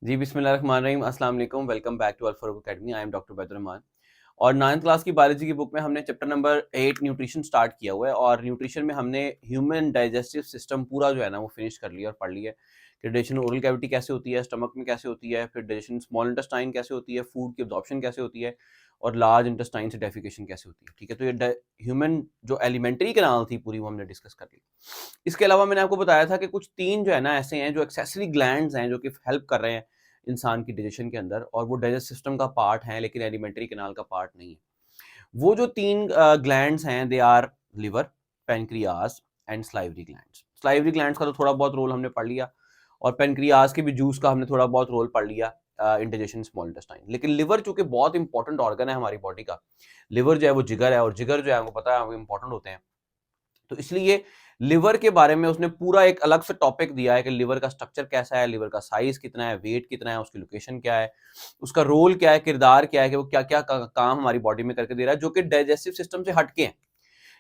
जी बिस्मिल्लाहिर्रहमानिर्रहीम अस्सलाम वालेकुम welcome back to Al Farooq academy. I am doctor Baidur Rahman और 9th क्लास की बायोलॉजी की बुक में हमने चैप्टर नंबर 8 न्यूट्रिशन स्टार्ट किया हुआ है और न्यूट्रिशन में हमने ह्यूमन डाइजेस्टिव सिस्टम पूरा जो है ना वो फिनिश कर लिया और पढ़ लिया कि डाइजेशन ओरल कैविटी कैसे होती है, स्टमक में कैसे होती है, फिर डाइजेशन स्मॉल इंटेस्टाइन कैसे होती है, फूड की एब्जॉर्प्शन कैसे होती है और लार्ज इंटेस्टाइन से डेफिकेशन कैसे होती है। ठीक है, तो ये ह्यूमन जो एलिमेंट्री कैनाल थी पूरी वो हमने डिस्कस कर ली। इसके अलावा मैंने आपको बताया था कि कुछ 3 जो है ना ऐसे हैं जो एक्सेसरी ग्लैंड्स हैं जो कि हेल्प कर रहे हैं इंसान की डाइजेशन के अंदर और वो डाइजेस्ट सिस्टम का पार्ट है लेकिन एलिमेंट्री कैनाल का पार्ट नहीं है। वो जो 3 ग्लैंड्स हैं they are liver, pancreas and salivary glands. Salivary glands का तो थोड़ा बहुत रोल हमने पढ़ लिया और पैनक्रियाज के भी जूस का हमने थोड़ा बहुत रोल पढ़ लिया इन डाइजेशन स्मॉल इंटेस्टाइन। लेकिन लिवर चूंकि बहुत इंपॉर्टेंट ऑर्गन है हमारी बॉडी का, लिवर जो है वो जिगर है और जिगर जो है हमको पता है वो इंपॉर्टेंट होते हैं, तो इसलिए लिवर के बारे में उसने पूरा एक अलग से टॉपिक दिया है कि लिवर का स्ट्रक्चर कैसा है, लिवर का साइज कितना है, वेट कितना है, उसकी लोकेशन क्या है, उसका रोल क्या है, किरदार क्या है कि वो क्या क्या काम हमारी बॉडी में करके दे रहा है जो कि डाइजेस्टिव सिस्टम से हटके हैं।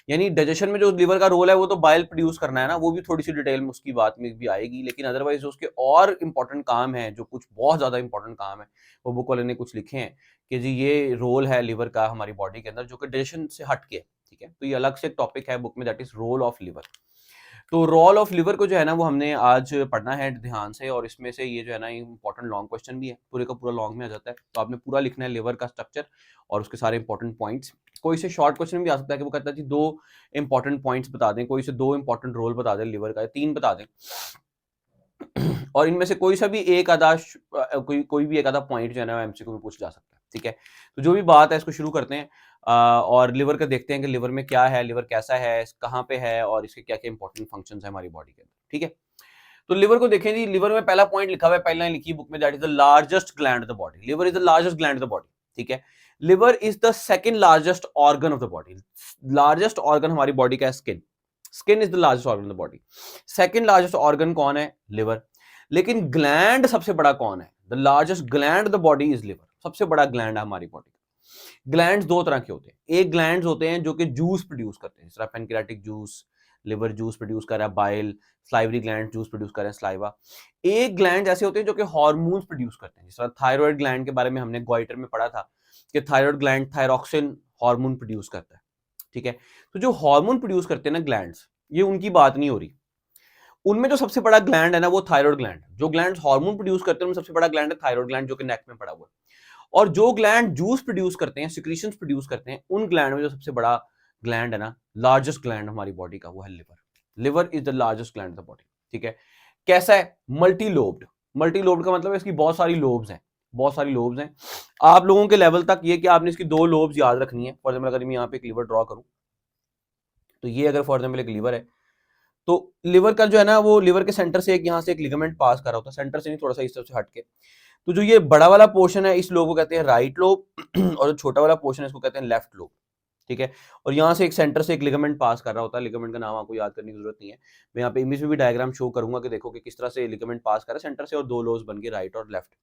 यानी डाइजेशन में जो लिवर का रोल है वो तो बाइल प्रोड्यूस करना है ना, वो भी थोड़ी सी डिटेल में उसकी बात में भी आएगी, लेकिन अदरवाइज उसके और इंपॉर्टेंट काम है जो कुछ बहुत ज्यादा इंपॉर्टेंट काम है वो बुक वाले ने कुछ लिखे हैं कि जी ये रोल है लिवर का हमारी बॉडी के अंदर जो कि डाइजेशन से हटके है। ठीक है, तो ये अलग से टॉपिक है बुक में, that is role of liver. तो रोल ऑफ लिवर को जो है ना वो हमने आज पढ़ना है ध्यान से और इसमें से ये जो है ना इंपॉर्टेंट लॉन्ग क्वेश्चन भी है, पूरे का पूरा लॉन्ग में आ जाता है, तो आपने पूरा लिखना है लिवर का स्ट्रक्चर और उसके सारे इंपॉर्टेंट पॉइंट्स। कोई से शॉर्ट क्वेश्चन भी आ सकता है कि वो कहता है जी 2 इंपॉर्टेंट पॉइंट्स बता दें, कोई से 2 इंपॉर्टेंट रोल बता दें लिवर का, 3 बता दें और इनमें से कोई सा भी एक आधा कोई भी एक आधा पॉइंट जो है ना एमसीक्यू में पूछ जा सकता है। ठीक है, तो जो भी बात है इसको शुरू करते हैं और लिवर का देखते हैं कि लिवर में क्या है, लिवर कैसा है, कहाँ पे है और इसके क्या क्या इंपॉर्टेंट फंक्शंस है हमारी बॉडी के अंदर। ठीक है, तो लिवर को देखें जी, लिवर में पहला पॉइंट लिखा हुआ है, पहला लिखी बुक में, that is the largest gland of the body. Liver is the largest gland of the body. ठीक है, liver is the second largest organ of the body. Largest organ हमारी बॉडी का है skin. Skin is the largest organ of the body. Second largest organ कौन है? Liver. लेकिन gland सबसे बड़ा कौन है? The largest gland of the body is liver. सबसे बड़ा ग्लैंड है हमारी बॉडी का। ग्लैंड्स दो तरह के होते हैं, एक ग्लैंड्स होते हैं जो कि जूस प्रोड्यूस करते हैं, जिस तरह pancreatic juice, liver juice produce कर रहा है, bile, salivary gland juice produce कर रहे हैं, स्लाइवा। एक ग्लैंड ऐसे होते हैं जो कि हार्मोन्स प्रोड्यूस करते हैं, जिस तरह थायराइड ग्लैंड के बारे में हमने ग्वाइटर में पढ़ा था कि thyroid gland thyroxine hormone produce करता है। ठीक है, तो जो हार्मोन प्रोड्यूस करते हैं ना ग्लैंड्स, ये उनकी बात नहीं हो रही। उनमें जो सबसे बड़ा ग्लैंड है ना वो थायराइड ग्लैंड। जो ग्लैंड हार्मोन प्रोड्यूस करते हैं उनमें सबसे बड़ा ग्लैंड है थायराइड ग्लैंड जो कि नेक में पड़ा हुआ है। और जो ग्लैंड जूस प्रोड्यूस करते हैं, सिक्रीशंस प्रोड्यूस करते हैं, उन ग्लैंड में जो सबसे बड़ा ग्लैंड है ना, लार्जेस्ट ग्लैंड हमारी बॉडी का, वो है liver. Liver is the largest gland of the body. ठीक है, कैसा है? Multi lobed. मल्टी लोब्ड का मतलब है इसकी बहुत सारी लोब्स हैं, बहुत सारी लोब्स हैं। आप लोगों के लेवल तक ये कि आपने इसकी 2 लोब्स याद रखनी है। फॉर एग्जाम्पल अगर मैं यहाँ पे एक लिवर ड्रॉ करूं, तो ये अगर फॉर एग्जाम्पल एक लिवर है, तो लिवर का जो है ना वो लिवर के सेंटर से एक यहाँ से एक लिगामेंट पास कर रहा होता है, सेंटर से नहीं, थोड़ा सा इस तरफ से हटके। तो जो ये बड़ा वाला पोर्शन है इस लोब को कहते हैं राइट लोब और जो छोटा वाला पोर्शन है इसको कहते हैं लेफ्ट लोब। ठीक है, और यहाँ से एक सेंटर से एक लिगामेंट पास कर रहा होता है, लिगामेंट का नाम आपको याद करने की जरूरत नहीं है, मैं यहाँ पे इमेज में भी डायग्राम शो करूंगा कि देखो कि किस तरह से लिगामेंट पास कर रहा है सेंटर से और 2 लोब्स बन गए, राइट और लेफ्ट।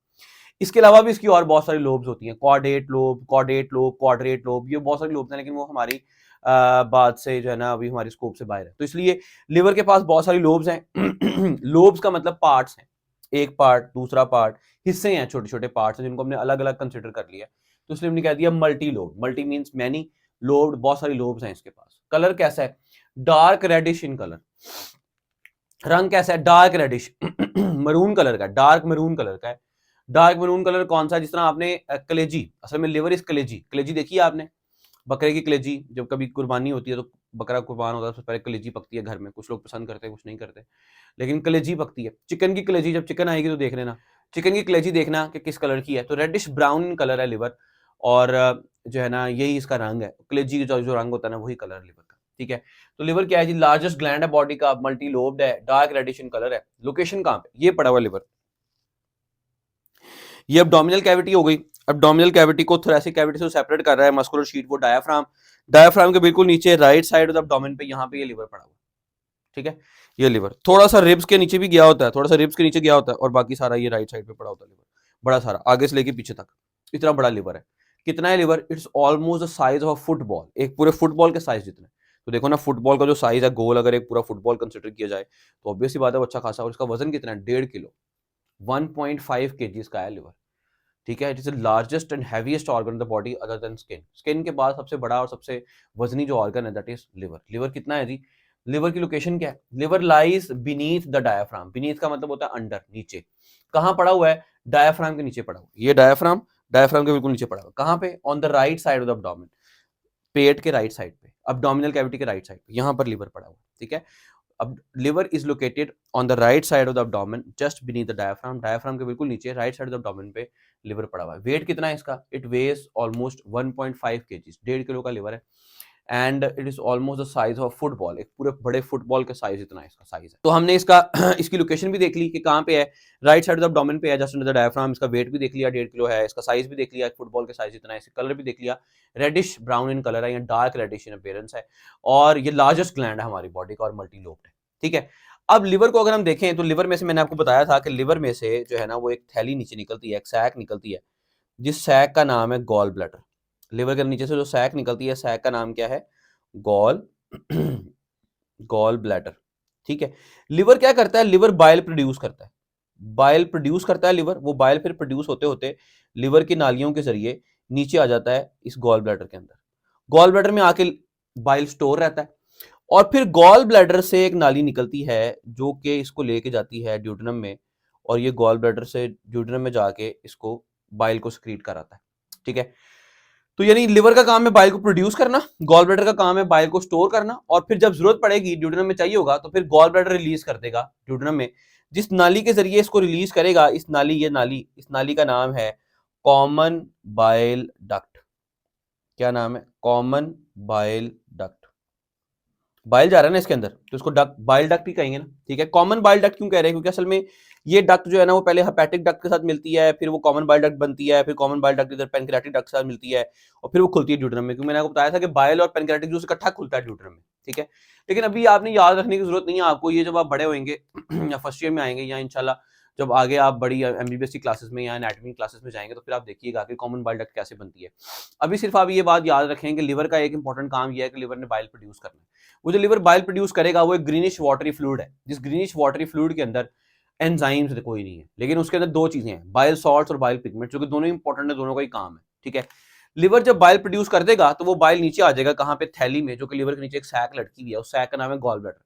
इसके अलावा भी इसकी और बहुत सारी लोब्स होती हैं, कॉर्डेट लोब, क्वाड्रेट लोब, ये बहुत सारी लोब्स हैं लेकिन वो हमारी बात से जो है ना अभी हमारी स्कोप से बाहर है। तो इसलिए लिवर के पास बहुत सारी लोब्स हैं लोब्स का मतलब पार्ट्स हैं, एक पार्ट, दूसरा पार्ट, हिस्से हैं, छोटे छोटे पार्ट्स हैं जिनको हमने अलग अलग कंसिडर कर लिया। तो इसलिए हमने कह दिया multi lobe. Multi means many, lobed बहुत सारी लोब्स हैं इसके पास। कलर कैसा है? Dark reddish in colour. रंग कैसा है? डार्क रेडिश मरून कलर का, डार्क मरून कलर का है। डार्क मरून कलर कौन सा? जिस तरह आपने कलेजी, असल में लिवर इज कलेजी। कलेजी देखी है आपने? बकरे की कलेजी, जब कभी कुर्बानी होती है तो बकरा कुर्बान होता है सबसे पहले कलेजी पकती है घर में, कुछ लोग पसंद करते हैं कुछ नहीं करते, लेकिन कलेजी पकती है। चिकन की कलेजी, जब चिकन आएगी तो देख लेना, चिकन की कलेजी देखना कि किस कलर की है, तो रेडिश ब्राउन कलर है लिवर और जो है ना यही इसका रंग है। कलेजी का जो रंग होता है ना वही कलर लिवर का। ठीक है, तो लिवर क्या है जी? लार्जेस्ट ग्लैंड है बॉडी का, मल्टी लोब्ड है, डार्क रेडिश इन कलर है। लोकेशन कहाँ पे? ये पड़ा हुआ लिवर। ये अब्डोमिनल कैविटी हो गई। अब्डोमिनल कैविटी को थोरेसिक कैविटी से सेपरेट कर रहा है मस्कुलर शीट, वो डायाफ्राम। डायाफ्राम के बिल्कुल नीचे राइट साइड ऑफ अब्डोमेन पे यहाँ पे ये लिवर पड़ा हुआ। ठीक है, ये लिवर थोड़ा सा रिब्स के नीचे भी गया होता है, थोड़ा सा रिब्स के नीचे गया होता है और बाकी सारा ये राइट साइड पे पड़ा होता है लिवर, बड़ा सारा आगे से लेके पीछे तक, इतना बड़ा लिवर है। कितना है liver? It's almost the size of football, एक पूरे फुटबॉल के साइज जितना। तो देखो ना फुटबॉल का जो साइज है गोल, अगर एक पूरा फुटबॉल कंसिडर किया जाए तो ऑब्वियसली बात है अच्छा खासा। और इसका वजन कितना है? 1.5 किलो। 1.5 kg का है लिवर, ठीक है। It is the largest and heaviest organ of the body other than skin. Skin के बाद सबसे बड़ा और सबसे वजनी जो ऑर्गन है दैट इज लिवर। लिवर कितना है जी? लिवर की लोकेशन क्या है? Liver lies beneath the diaphragm. Beneath का मतलब होता है अंडर, नीचे। कहां पड़ा हुआ है? डायाफ्राम के नीचे पड़ा हुआ है। ये डायाफ्राम, डायाफ्राम के बिल्कुल नीचे पड़ा हुआ है। कहां पे? On the right side of the abdomen, पेट के राइट साइड पे, अब्डोमिनल कैविटी के राइट साइड पे, यहां पर लिवर पड़ा हुआ है, ठीक है। अब liver is located on the right side of the abdomen just beneath the diaphragm. Diaphragm के बिल्कुल नीचे right side of the abdomen पे लिवर पड़ा हुआ है। वेट कितना है इसका? It weighs almost 1.5 kg, 1.5 kilo का लिवर है। And it is almost the size of football, एक पूरे बड़े फुटबॉल के साइज इतना इसका साइज है। तो हमने इसका इसकी लोकेशन भी देख ली कि कहाँ पे है, राइट साइड ऑफ एब्डोमेन पे है, जस्ट अंडर द डायफ्राम। इसका वेट भी देख लिया, 1.5 किलो है। इसका साइज भी देख लिया, फुटबॉल के साइज इतना है। इसका कलर भी देख लिया, रेडिश ब्राउन इन कलर है या डार्क रेडिश इन अपीयरेंस है। और ये लार्जेस्ट ग्लैंड है हमारी बॉडी का और मल्टी लोब्ड है, ठीक है। अब लिवर को अगर हम देखें तो लिवर में से मैंने आपको बताया था कि लिवर में से जो है ना वो एक थैली नीचे निकलती है, एक सैक निकलती है, जिस सैक का नाम है गॉल ब्लैडर। लिवर के नीचे से जो सैक निकलती है, सैक का नाम क्या है? गॉल गॉल ब्लैडर, ठीक है। लिवर क्या करता है? लिवर बाइल प्रोड्यूस करता है। बाइल प्रोड्यूस करता है लिवर। वो बाइल फिर प्रोड्यूस होते होते लिवर की नालियों के जरिए नीचे आ जाता है इस गॉल ब्लैडर के अंदर। गॉल ब्लैडर में आके बाइल स्टोर रहता है और फिर गॉल ब्लैडर से एक नाली निकलती है जो कि इसको लेके जाती है ड्यूडेनम में, और ये गॉल ब्लैडर से ड्यूडेनम में जाके इसको बाइल को सक्रीट कराता है, ठीक है। तो यानी लिवर का काम है बाइल को प्रोड्यूस करना, गॉल ब्लैडर का काम है बाइल को स्टोर करना, और फिर जब जरूरत पड़ेगी, ड्यूडेनम में चाहिए होगा, तो फिर गॉल ब्लैडर रिलीज कर देगा ड्यूडेनम में। जिस नाली के जरिए इसको रिलीज करेगा, इस नाली का नाम है कॉमन बाइल डक्ट। क्या नाम है? Common bile duct. बाइल जा रहा है ना इसके अंदर, तो इसको डक्ट, बाइल डक्ट ही कहेंगे ना, ठीक है। कॉमन बाइल डक्ट क्यों कह रहे हैं? क्योंकि असल में ये डक्ट जो है ना वो पहले हेपेटिक डक्ट के साथ मिलती है, फिर वो कॉमन बाइल डक्ट बनती है, फिर कॉमन बाइल डक्ट इधर पैनक्रियाटिक डक्ट के साथ मिलती है, और फिर वो खुलती है ड्यूडेनम में। क्योंकि मैंने आपको बताया था कि बाइल और पैनक्रियाटिक जूस इकट्ठा खुलता है ड्यूडेनम में, ठीक है। लेकिन अभी आपने याद रखने की जरूरत नहीं है आपको, ये जब आप बड़े होंगे या फर्स्ट ईयर में आएंगे, या इंशाल्लाह जब आगे आप बड़ी एमबीबीएस की क्लासेस में या एनाटॉमी क्लासेस में जाएंगे, तो फिर आप देखिएगा कि कॉमन बाइल डक्ट कैसे बनती है। अभी सिर्फ आप ये बात याद रखें कि लिवर का एक इंपॉर्टेंट काम यह है कि लिवर ने बाइल प्रोड्यूस करना है। वो जो लिवर बाइल प्रोड्यूस करेगा वो एक ग्रीनिश वाटरी फ्लूइड है, जिस ग्रीनिश वाटरी फ्लूइड के अंदर एंजाइम्स कोई नहीं है, लेकिन उसके अंदर दो चीजें हैं, बाइल सॉल्ट्स और बाइल पिगमेंट, जो कि दोनों इंपॉर्टेंट है, दोनों का ही काम है, ठीक है। लिवर जब बाइल प्रोड्यूस कर देगा तो वो बाइल नीचे आ जाएगा, कहां पे? थैली में, जो कि लिवर के नीचे एक सैक लटकी हुई है, उस सैक का नाम है गॉल ब्लैडर।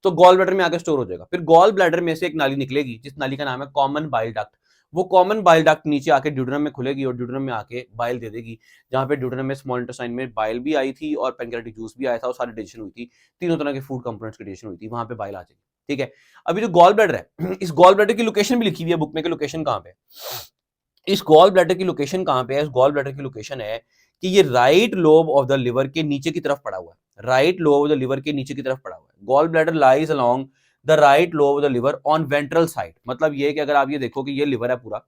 तो गॉल ब्लैडर में आकर स्टोर हो जाएगा। फिर गॉल ब्लैडर में से एक नाली निकलेगी, जिस नाली का नाम है कॉमन बाइल डक्ट। वो कॉमन बाइल डक्ट नीचे आके ड्यूडेनम में खुलेगी और ड्यूडेनम में आके बाइल दे देगी, जहां पे ड्यूडेनम में स्मॉल इंटेस्टाइन में बाइल भी आई थी और पैनक्रियाटिक जूस भी आया था, और सारी डाइजेशन हुई थी, तीनों तरह के फूड कंपोनेंट्स की डाइजेशन हुई थी, वहां पे बाइल आ जाएगी, ठीक है। अभी जो गॉल ब्लैडर है, इस गॉल ब्लैडर की लोकेशन भी लिखी हुई है बुक में कि लोकेशन कहां पे? इस गॉल ब्लैडर की लोकेशन कहां पे है? इस गॉल ब्लैडर की लोकेशन है कि ये right lobe of the liver के नीचे की तरफ पड़ा हुआ है। Right lobe of the liver के नीचे की तरफ पड़ा हुआ है। Gall bladder lies along the right lobe of the liver on ventral side. मतलब ये कि अगर आप ये देखो कि ये लिवर है पूरा,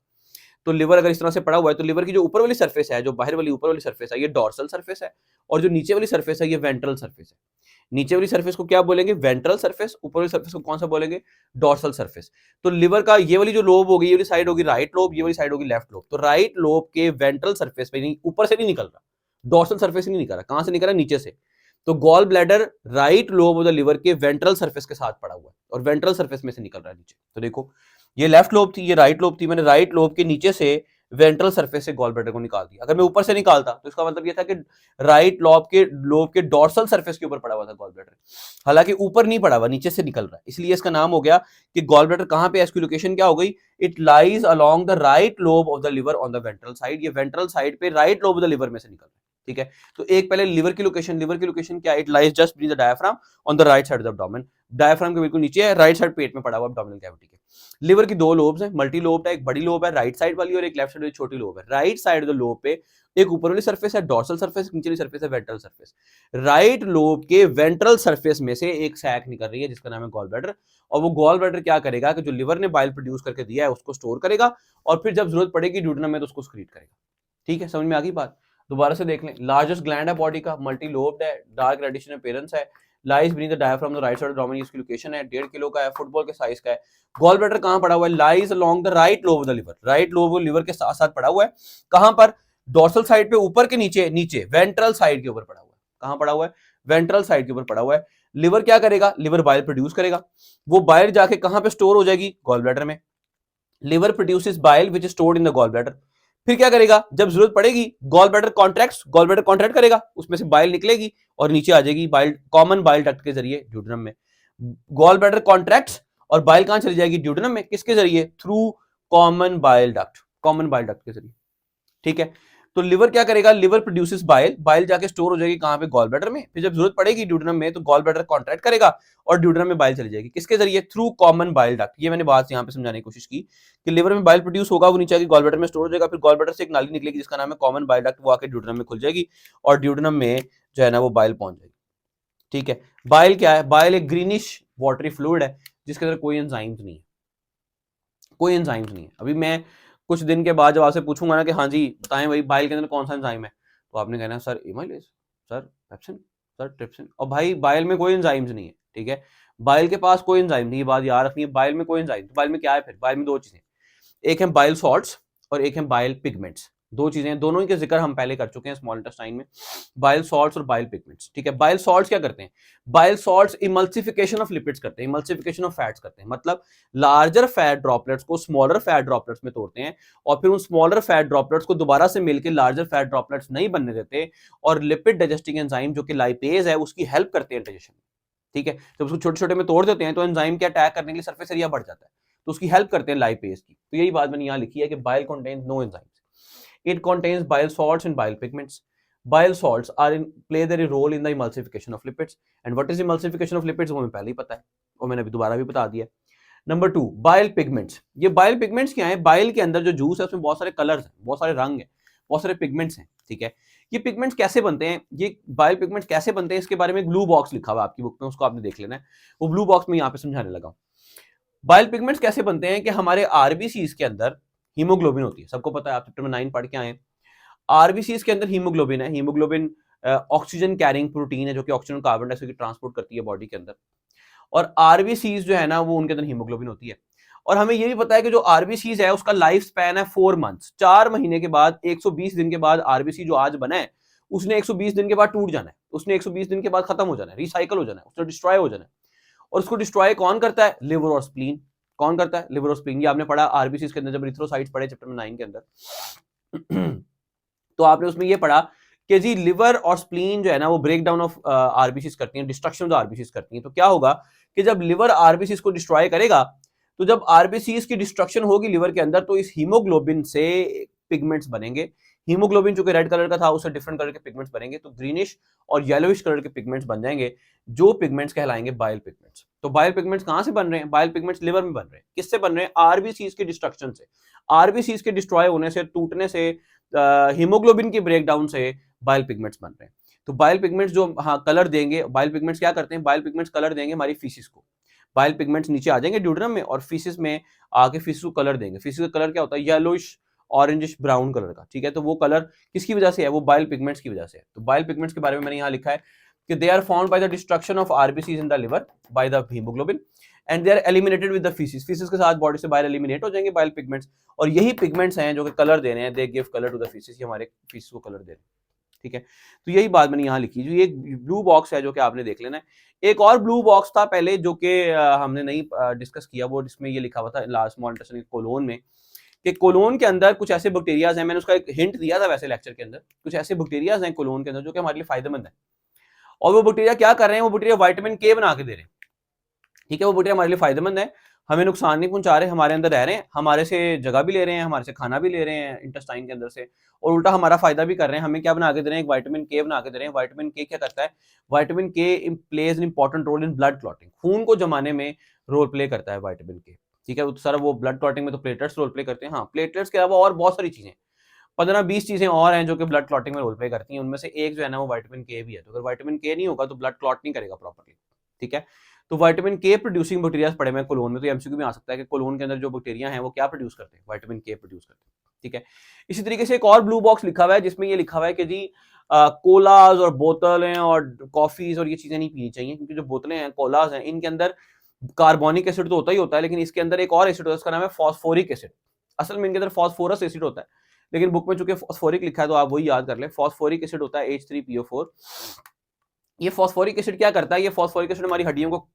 तो लिवर अगर इस तरह से पड़ा हुआ है, तो लिवर की जो ऊपर वाली सरफेस है, जो बाहर वाली ऊपर वाली सरफेस है, ये डॉर्सल सरफेस है, और जो नीचे वाली सरफेस है ये वेंट्रल सरफेस है। नीचे वाली सरफेस को क्या बोलेंगे? Ventral surface. ऊपर वाली सरफेस को कौन सा बोलेंगे? Dorsal surface. तो लिवर का ये वाली जो लोब होगी, ये वाली साइड होगी राइट लोब, ये वाली साइड होगी लेफ्ट लोब। तो राइट लोब के वेंट्रल सरफेस पे, नहीं, ऊपर से नहीं निकल रहा, डॉर्सल सरफेस से नहीं निकल रहा, कहां से निकल रहा है? नीचे से। तो gall bladder right lobe of the liver के वेंट्रल सरफेस के साथ पड़ा हुआ है और वेंट्रल सरफेस में से निकल रहा है नीचे। तो देखो, ये लेफ्ट लोब थी, ये राइट लोब थी, मैंने राइट लोब के नीचे से वेंट्रल सरफेस से गॉल ब्लैडर को निकाल दिया। अगर मैं ऊपर से निकालता तो इसका मतलब ये था कि राइट लोब के डॉर्सल सरफेस के ऊपर पड़ा हुआ था गॉल ब्लैडर, हालांकि ऊपर नहीं पड़ा हुआ, नीचे से निकल रहा है, इसलिए इसका नाम हो गया कि गॉल ब्लैडर कहां पे है, इसकी लोकेशन क्या हो गई? It lies along the right lobe of the liver on the ventral side. ये वेंट्रल साइड पे right lobe of the liver में से निकल रहा है, ठीक है। तो एक पहले लिवर की लोकेशन क्या? It lies just beneath the diaphragm on the right side of the abdomen. Diaphragm के बिल्कुल नीचे है, राइट साइड पेट में पड़ा हुआ एब्डोमिनल कैविटी के। लिवर की दो लोब्स हैं, मल्टी लोब है, एक बड़ी लोब है राइट साइड वाली और एक लेफ्ट साइड वाली छोटी लोब है। Right side of the lobe पे एक ऊपर वाली सरफेस है डॉर्सल सरफेस, नीचे वाली सरफेस है वेंट्रल सरफेस। राइट लोब के वेंट्रल सरफेस में से एक सैक निकल रही है जिसका नाम है गॉल ब्लैडर, और वो गॉल ब्लैडर क्या करेगा कि जो लिवर ने बाइल प्रोड्यूस करके दिया है उसको स्टोर करेगा, और फिर जब जरूरत पड़ेगी ड्यूडेनम में तो उसको सक्रीट करेगा, ठीक है। समझ में आ गई बात? दोबारा से देख लें, लार्जेस्ट ग्लैंड है बॉडी का, मल्टी लोब्ड है, डार्क रेडिश इन अपीयरेंस है, lies beneath the diaphragm the right side of the abdomen, इसकी लोकेशन है, 1.5 किलो का है, फुटबॉल के साइज का है। गॉल ब्लैडर कहां पड़ा हुआ है? Lies along the right lobe of the liver. Right lobe of liver के साथ साथ पड़ा हुआ है, कहां पर? डॉर्सल साइड पे ऊपर के नीचे वेंट्रल साइड के ऊपर पड़ा हुआ है। कहां पड़ा हुआ है? वेंट्रल साइड के ऊपर पड़ा हुआ है। लिवर क्या करेगा? लिवर बाइल प्रोड्यूस करेगा, वो बाइल जाके कहां पे स्टोर हो जाएगी? गॉल ब्लैडर में। Liver produces bile which is stored in the gall bladder. फिर क्या करेगा, जब जरूरत पड़ेगी gall bladder contracts, gall bladder contract करेगा, उसमें से बाइल निकलेगी और नीचे आ जाएगी बाइल, कॉमन बाइल डक्ट के जरिए ड्यूडेनम में। गॉल ब्लैडर कॉन्ट्रैक्ट्स और बाइल कहां चली जाएगी, ड्यूडेनम में, किसके जरिए, through common bile duct, common bile duct के जरिए। ठीक है, तो लिवर क्या करेगा, लिवर प्रोड्यूसेस बाइल, बाइल जाके स्टोर हो जाएगी कहां पे, गॉल ब्लैडर में। फिर जब जरूरत पड़ेगी ड्यूडेनम में तो गॉल ब्लैडर कॉन्ट्रैक्ट करेगा और ड्यूडेनम में बाइल चली जाएगी, किसके जरिए, थ्रू कॉमन बाइल डक्ट। ये मैंने बात यहां पे समझाने की कोशिश की कि लिवर में बाइल प्रोड्यूस होगा, वो नीचे आके गॉल ब्लैडर में स्टोर हो जाएगा, फिर गॉल ब्लैडर से एक नाली निकलेगी जिसका नाम है कॉमन बाइल डक्ट, वो आके ड्यूडेनम में खुल जाएगी और ड्यूडेनम में जो है ना वो बाइल पहुंच जाएगी। ठीक है, बाइल क्या है, बाइल एक ग्रीनिश वाटरी फ्लूइड है जिसके अंदर कोई एंजाइम्स नहीं है, कोई एंजाइम्स नहीं है। अभी मैं कुछ दिन के बाद जब आपसे पूछूंगा ना कि हाँ जी बताएं भाई बाइल के अंदर कौन सा एंजाइम है, तो आपने कहना है sir amylase, sir pepsin, sir trypsin. और भाई बाइल में कोई एंजाइम्स नहीं है। ठीक है, बाइल के पास कोई एंजाइम नहीं है, बात याद रखनी है, बाइल में कोई एंजाइम। तो बाइल में क्या है, फिर बाइल में दो चीजें, एक है बाइल सॉल्ट्स और एक है बाइल पिगमेंट्स। दो चीजें, दोनों ही के जिक्र हम पहले कर चुके हैं स्मॉल इंटेस्टाइन में, बाइल सॉल्ट्स और बाइल पिगमेंट्स। ठीक है, बाइल सॉल्ट्स क्या करते हैं, bile salts emulsification of lipids करते हैं, इमल्सिफिकेशन ऑफ फैट्स करते हैं, मतलब लार्जर फैट ड्रॉपलेट्स को स्मॉलर फैट ड्रॉपलेट्स में तोड़ते हैं और फिर उन स्मॉलर फैट ड्रॉपलेट्स को दोबारा से मिलकर लार्जर फैट ड्रॉपलेट्स नहीं बनने देते और लिपिड डाइजेस्टिंग एंजाइम जो कि लाइपेज है उसकी हेल्प करते हैं डाइजेशन में। ठीक है, जब उसको छोटे छोटे में तोड़ देते हैं तो एंजाइम के अटैक करने के लिए सरफेस एरिया बढ़ जाता है, तो उसकी हेल्प करते हैं लाइपेज की। तो यही बात मैंने यहां लिखी है कि bile contains no enzymes, it contains bile salts and bile pigments. Bile salts are in play their role in the emulsification of lipids, and what is emulsification of lipids वो हमें पहले ही पता है और मैंने अभी दोबारा भी बता दिया। Number 2 bile pigments. ये बाइल पिगमेंट्स क्या है, बाइल के अंदर जो जूस है उसमें बहुत सारे कलर्स हैं, बहुत सारे रंग हैं, बहुत सारे पिगमेंट्स हैं। ठीक है, ये पिगमेंट्स कैसे बनते हैं, ये बाइल पिगमेंट्स कैसे बनते हैं, इसके बारे में एक ब्लू बॉक्स लिखा हुआ है आपकी बुक में, उसको आपने देख लेना है। वो ब्लू बॉक्स में यहाँ पे समझाने लगा। बाइल पिगमेंट्स कैसे बनते हैं कि हमारे आरबीसीज के अंदर हीमोग्लोबिन होती है, सबको पता है, आप चैप्टर में 9 पढ़ के आए। आरबीसीज के अंदर हीमोग्लोबिन है, हीमोग्लोबिन ऑक्सीजन कैरिंग प्रोटीन है जो कि ऑक्सीजन कार्बन डाइऑक्साइड की ट्रांसपोर्ट करती है बॉडी के अंदर, और आरबीसीज जो है ना वो उनके अंदर हीमोग्लोबिन होती है। और हमें ये भी पता है कि जो आरबीसीज है उसका लाइफ स्पैन है 4 मंथ्स, 4 महीने के बाद, 120 दिन के बाद आरबीसी जो आज बना है उसने 120 दिन के बाद टूट जाना है, उसने 120 दिन के बाद खत्म हो जाना है, रिसाइकल हो जाना है, उसने डिस्ट्रॉय हो जाना है। और उसको डिस्ट्रॉय कौन करता है, लिवर और स्प्लीन। कौन करता है, लिवर और स्प्लीन। ये आपने पढ़ा आरबीसीज के अंदर जब इरिथ्रोसाइट्स पढ़े चैप्टर में 9 के अंदर तो आपने उसमें ये पढ़ा कि जी लिवर और स्प्लीन जो है ना वो ब्रेक डाउन ऑफ आरबीसीज करती हैं, डिस्ट्रक्शन ऑफ आरबीसीज करती हैं। तो क्या होगा कि जब लिवर आरबीसीज को डिस्ट्रॉय करेगा, तो जब आरबीसीज की डिस्ट्रक्शन होगी लिवर के अंदर, तो इस हीमोग्लोबिन से पिगमेंट्स बनेंगे। हीमोग्लोबिन जो कि रेड कलर का था उससे डिफरेंट कलर के पिगमेंट्स बनेंगे, तो ग्रीनिश और येलोइश कलर के पिगमेंट्स बन जाएंगे, जो पिगमेंट्स कहलाएंगे बाइल पिगमेंट्स। तो बाइल पिगमेंट्स कहां से बन रहे हैं, बाइल पिगमेंट्स लिवर में बन रहे हैं। किससे बन रहे हैं, आरबीसीज के डिस्ट्रक्शन से, आरबीसीज के डिस्ट्रॉय होने से, टूटने से, हीमोग्लोबिन के ब्रेकडाउन से बाइल पिगमेंट्स बन रहे हैं। तो बाइल पिगमेंट्स जो हाँ कलर देंगे, बाइल पिगमेंट्स क्या करते हैं, बाइल पिगमेंट्स कलर देंगे हमारी फीसिस को। बाइल पिगमेंट्स नीचे आ जाएंगे ड्यूडेनम में और फीसिस में आके फीसिस को कलर देंगे। फीसिस का कलर क्या होता है, येलोइश ऑरेंजिश ब्राउन कलर का। ठीक है, तो वो कलर किसकी वजह से है, वो बाइल पिगमेंट्स की वजह से है। तो बाइल पिगमेंट्स के बारे में मैंने यहाँ लिखा है कि they are found by the destruction of RBCs in the liver by the haemoglobin and they are eliminated with the faeces. Faeces के साथ बॉडी से बाहर एलिमिनेट हो जाएंगे बाइल पिगमेंट्स, और यही पिगमेंट्स हैं जो कि कलर दे रहे हैं, they give colour to the faeces, ये हमारे फीसिस को कलर दे रहे हैं। ठीक है, तो यही बात मैंने यहाँ लिखी। जो ये ब्लू बॉक्स है जो कि आपने देख लेना है। एक और ब्लू बॉक्स था पहले जो कि हमने नहीं डिस्कस किया, वो जिसमें ये लिखा हुआ था लास्ट स्मॉल इंटेस्टाइन कोलोन में, कि कोलोन के अंदर कुछ ऐसे बैक्टीरियाज हैं, मैंने उसका एक हिंट दिया था वैसे लेक्चर के अंदर, कुछ ऐसे बैक्टीरियाज हैं कोलोन के अंदर जो कि हमारे लिए फायदेमंद है। और वो बैक्टीरिया क्या कर रहे हैं, वो बैक्टीरिया विटामिन के बना के दे रहे हैं। ठीक है, वो बैक्टीरिया हमारे लिए फायदेमंद है, हमें नुकसान नहीं पहुंचा रहे, हमारे अंदर रह रहे हैं, हमारे से जगह भी ले रहे हैं, हमारे से खाना भी ले रहे हैं इंटेस्टाइन के अंदर से, और उल्टा हमारा फायदा भी कर रहे हैं। हमें क्या बना के दे रहे हैं, एक विटामिन के बना के दे रहे हैं। विटामिन के क्या करता है, vitamin K plays an important role in blood clotting, खून को जमाने में रोल प्ले करता है विटामिन के। ठीक है, सर वो ब्लड क्लॉटिंग में तो प्लेटलेट्स रोल प्ले करते हैं, हाँ प्लेटलेट्स के अलावा और बहुत सारी चीजें, 15-20 चीजें और हैं जो कि ब्लड क्लॉटिंग में रोल प्ले करती हैं, उनमें से एक जो है ना वो विटामिन के भी है। तो अगर विटामिन के नहीं होगा तो ब्लड क्लॉट नहीं करेगा प्रॉपर्ली। ठीक है, तो विटामिन के प्रोड्यूसिंग बैक्टीरिया पड़े हुए कोलोन में, तो एमसीक्यू में आ सकता है कि कोलोन के अंदर जो बैक्टीरिया हैं वो क्या प्रोड्यूस करते हैं, विटामिन के प्रोड्यूस करते हैं। ठीक है, इसी तरीके से एक और ब्लू बॉक्स लिखा हुआ है जिसमें ये लिखा हुआ है कि जी कोलाज और बोतलें और कॉफीज और ये चीजें नहीं पीनी चाहिए, क्योंकि जो बोतलें हैं, कोलाज हैं, इनके अंदर कार्बोनिक एसिड तो होता ही होता है, लेकिन इसके अंदर एक और एसिड होता है, उसका नाम है फॉस्फोरिक एसिड। असल में इनके अंदर फॉस्फोरस एसिड होता है, लेकिन बुक में चूंकि फॉस्फोरिक लिखा है तो आप वही याद कर लें। फॉस्फोरिक एसिड होता है H3PO4। ये फॉस्फोरिक एसिड क्या करता है, ये फॉस्फोरिक एसिड हमारी हड्डियों को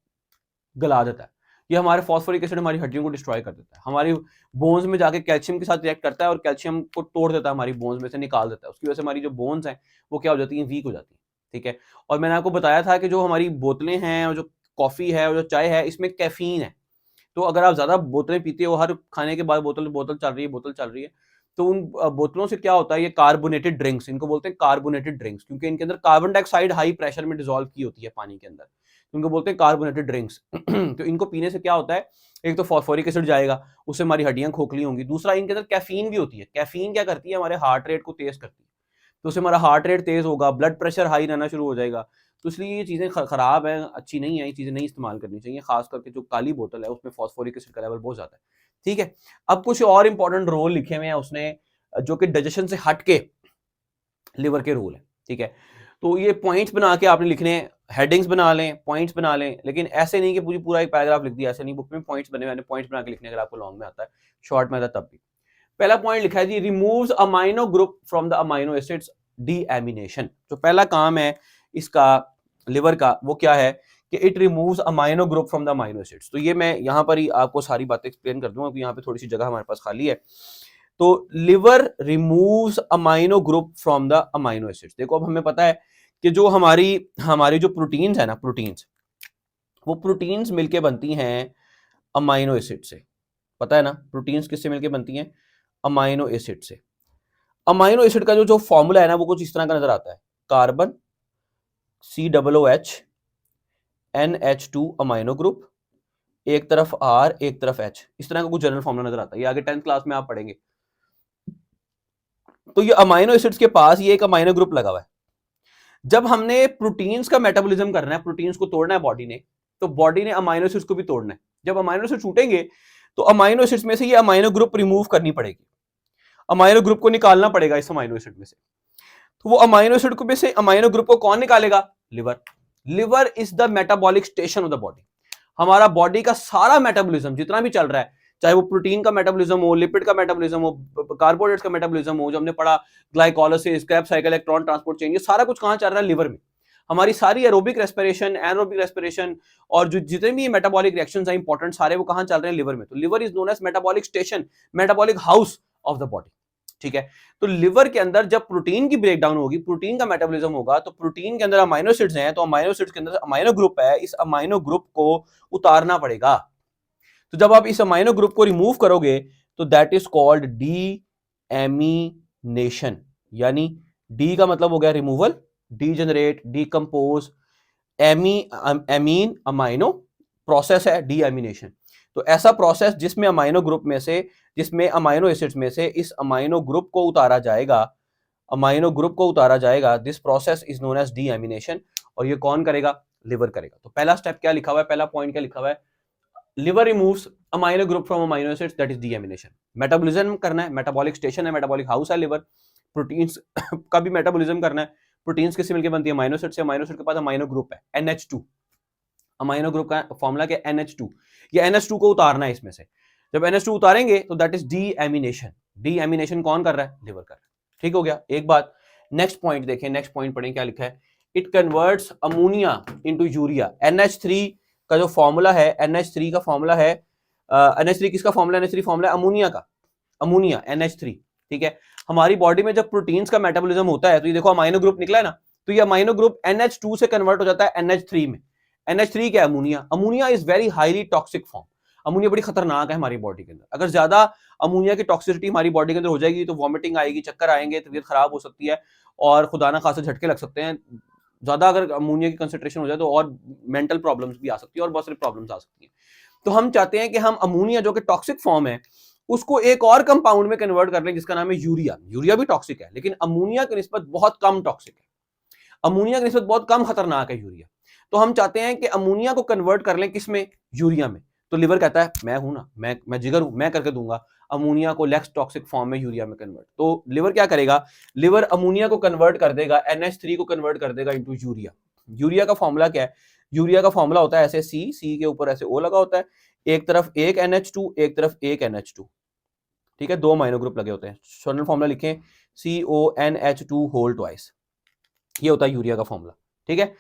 गला देता है। ये हमारे फॉस्फोरिक एसिड हमारी हड्डियों को डिस्ट्रॉय कर देता है, हमारी बोन्स में जाके कैल्शियम के साथ रिएक्ट करता है और कैल्शियम को तोड़ देता है, हमारी बोन्स में से निकाल देता है। उसकी वजह से हमारी जो बोन्स हैं वो क्या हो जाती हैं, वीक हो जाती हैं। ठीक है, और मैंने आपको बताया था कि जो हमारी बोतलें हैं और जो कॉफ़ी है और जो चाय है, इसमें कैफीन है। तो अगर आप ज़्यादा बोतलें पीते हो, हर खाने के बाद बोतल बोतल चल रही है, तो उन बोतलों से क्या होता है, ये कार्बोनेटेड ड्रिंक्स, इनको बोलते हैं कार्बोनेटेड ड्रिंक्स, क्योंकि इनके अंदर कार्बन डाइऑक्साइड हाई प्रेशर में डिसॉल्व की होती है पानी के अंदर, तो इनको बोलते हैं कार्बोनेटेड ड्रिंक्स। तो इनको पीने से क्या होता है, एक तो फॉस्फोरिक एसिड जाएगा, उससे हमारी हड्डियां खोखली होंगी, दूसरा इनके अंदर कैफीन भी होती है। कैफीन क्या करती है, हमारे हार्ट रेट को तेज करती है, तो उससे हमारा हार्ट रेट तेज होगा, ब्लड प्रेशर हाई रहना शुरू हो जाएगा। तो इसलिए ये चीज़ें खराब हैं, अच्छी नहीं है, ये चीज़ें नहीं इस्तेमाल करनी चाहिए, खास करके जो काली बोतल है उसमें फॉस्फोरिक एसिड का लेवल बहुत ज़्यादा है। ठीक है, अब कुछ और इंपॉर्टेंट रोल लिखे हुए हैं उसने, जो कि डाइजेशन से हट के लिवर के रोल है। ठीक है, तो ये पॉइंट्स बना के आपने लिखने हैं, हेडिंग्स बना लें, पॉइंट्स बना लें, लेकिन ऐसे नहीं कि पूरा एक पैराग्राफ लिख दिया, ऐसे नहीं, बुक में पॉइंट्स बने हुए, पॉइंट्स बना के लिखने, अगर आपको लॉन्ग में आता है, शॉर्ट में आता है तब भी। पहला पॉइंट लिखा है जी, removes amino group from the amino acids deamination. जो पहला काम है इसका लिवर का, वो क्या है कि it removes amino group from the amino acids. तो ये मैं यहाँ पर ही आपको सारी बातें एक्सप्लेन कर दूंगा, क्योंकि यहाँ पे थोड़ी सी जगह हमारे पास खाली है। तो liver removes amino group from the amino acids. देखो, अब हमें पता है कि जो हमारी हमारी जो प्रोटीन्स है ना, प्रोटीन्स, वो प्रोटीन्स मिलके बनती हैं अमाइनो एसिड से। पता है ना, प्रोटीन्स किससे मिलके बनती हैं, अमाइनो एसिड से। अमाइनो एसिड का जो फॉर्मूला है ना, वो कुछ इस तरह का नजर आता है, carbon COOH NH2 amino group, एक तरफ R एक तरफ H, इस तरह का कुछ जनरल फॉर्मूला नजर आता है। ये आगे 10th क्लास में आप पढ़ेंगे। तो ये अमाइनो एसिड्स के पास ये एक अमाइनो ग्रुप लगा हुआ है। जब हमने प्रोटीन्स का मेटाबॉलिज्म करना है, प्रोटीन्स को तोड़ना है बॉडी ने, तो बॉडी ने अमाइनो एसिड्स को भी तोड़ना है। जब अमाइनो एसिड छूटेंगे तो अमाइनो एसिड्स में से ये अमाइनो ग्रुप रिमूव करनी पड़ेगी, अमाइनो ग्रुप को निकालना पड़ेगा इस अमाइनो एसिड में से। तो वो अमाइनो एसिड को में से अमाइनो ग्रुप को कौन निकालेगा, liver. Liver is the metabolic station of the body. हमारा बॉडी का सारा मेटाबॉलिज्म जितना भी चल रहा है, चाहे वो प्रोटीन का मेटाबॉलिज्म हो, लिपिड का मेटाबॉलिज्म हो, कार्बोहाइड्रेट्स का मेटाबॉलिज्म हो, जो हमने पढ़ा, glycolysis, Krebs cycle, electron transport chain, ये सारा कुछ कहां चल रहा है, लिवर में। हमारी सारी एरोबिक रेस्पिरेशन, एनारोबिक रेस्पिरेशन और जो जितने भी मेटाबॉलिक रिएक्शंस हैं इंपॉर्टेंट, सारे वो कहां चल रहे हैं, लिवर में। तो liver is known as metabolic station, metabolic house of the body. ठीक है, तो लिवर के अंदर जब प्रोटीन की ब्रेकडाउन होगी, प्रोटीन का मेटाबॉलिज्म होगा, तो प्रोटीन के अंदर अमाइनो एसिड्स हैं, तो अमाइनो एसिड्स के अंदर अमाइनो ग्रुप है, इस अमाइनो ग्रुप को उतारना पड़ेगा। तो जब आप इस अमाइनो ग्रुप को रिमूव करोगे तो that is called deamination. यानी डी का मतलब हो गया removal, degenerate, decompose, amine amino process है डी एमिनेशन। तो ऐसा प्रोसेस जिसमें अमाइनो ग्रुप में से, जिसमें अमाइनो एसिड्स में से इस अमाइनो ग्रुप को उतारा जाएगा, अमाइनो ग्रुप को उतारा जाएगा, this process is known as deamination. और ये कौन करेगा, लिवर करेगा। तो पहला स्टेप क्या लिखा हुआ है, पहला पॉइंट क्या लिखा हुआ है, liver removes amino group from amino acids, that is deamination. Metabolism करना है, मेटाबॉलिक स्टेशन है, मेटाबॉलिक हाउस है लिवर। प्रोटीन्स का भी मेटाबॉलिज्म करना है। प्रोटीन्स किससे मिलकर बनती है, अमाइनो एसिड से। अमाइनो एसिड के पास अमाइनो ग्रुप है NH2, अमाइनो ग्रुप का फॉर्मूला क्या है, NH2। ये NH2 को उतारना है इसमें से। जब NH2 उतारेंगे तो दैट इज डीएमिनेशन। डीएमिनेशन कौन कर रहा है, लिवर कर रहा है। ठीक हो गया, एक बात। नेक्स्ट पॉइंट देखें, नेक्स्ट पॉइंट पढ़ें क्या लिखा है, it converts ammonia into urea. NH3 का जो फॉर्मूला है, NH3 का फॉर्मूला है, NH3 किसका फॉर्मूला, NH3 फॉर्मूला है अमोनिया का, अमोनिया NH3। ठीक है, हमारी बॉडी में जब प्रोटीन्स का मेटाबॉलिज्म होता है, तो ये देखो अमाइनो ग्रुप निकला है ना, तो ये अमाइनो ग्रुप NH2 से कन्वर्ट हो जाता है NH3 में। NH3 क्या है, ammonia. Ammonia is very highly toxic form. Ammonia बड़ी खतरनाक है हमारी बॉडी के अंदर। अगर ज्यादा अमोनिया की टॉक्सिसिटी हमारी बॉडी के अंदर हो जाएगी तो वॉमिटिंग आएगी, चक्कर आएंगे, तबीयत खराब हो सकती है और खुदा ना खासा झटके लग सकते हैं। ज्यादा अगर अमोनिया की कंसंट्रेशन हो जाए तो और मेंटल प्रॉब्लम्स भी आ सकती है और बहुत सारी प्रॉब्लम्स आ सकती हैं। तो हम चाहते हैं कि हम अमोनिया जो कि टॉक्सिक फॉर्म है उसको एक और कंपाउंड में कन्वर्ट कर लें जिसका नाम है यूरिया। यूरिया भी टॉक्सिक है लेकिन अमोनिया की निस्बत बहुत कम टॉक्सिक है, अमोनिया की निस्बत बहुत कम खतरनाक है यूरिया। तो हम चाहते हैं कि अमोनिया को कन्वर्ट कर लें किसमें, यूरिया में। तो लिवर कहता है मैं हूं ना, मैं जिगर हूं, मैं करके दूंगा अमोनिया को लेस टॉक्सिक फॉर्म में यूरिया में कन्वर्ट। तो लिवर क्या करेगा, लिवर अमोनिया को कन्वर्ट कर देगा, NH3 को कन्वर्ट कर देगा इनटू यूरिया। यूरिया का फॉर्मूला क्या है, यूरिया का फॉर्मूला होता है ऐसे सी के ऊपर ऐसे O लगा होता है, एक तरफ एक NH2 एक तरफ एक NH2। ठीक है, दो अमाइनो ग्रुप लगे होते हैं। शॉर्टकट फॉर्मूला लिखें CONH2 होल ट्वाइस, ये होता है यूरिया का फॉर्मूला। ठीक है,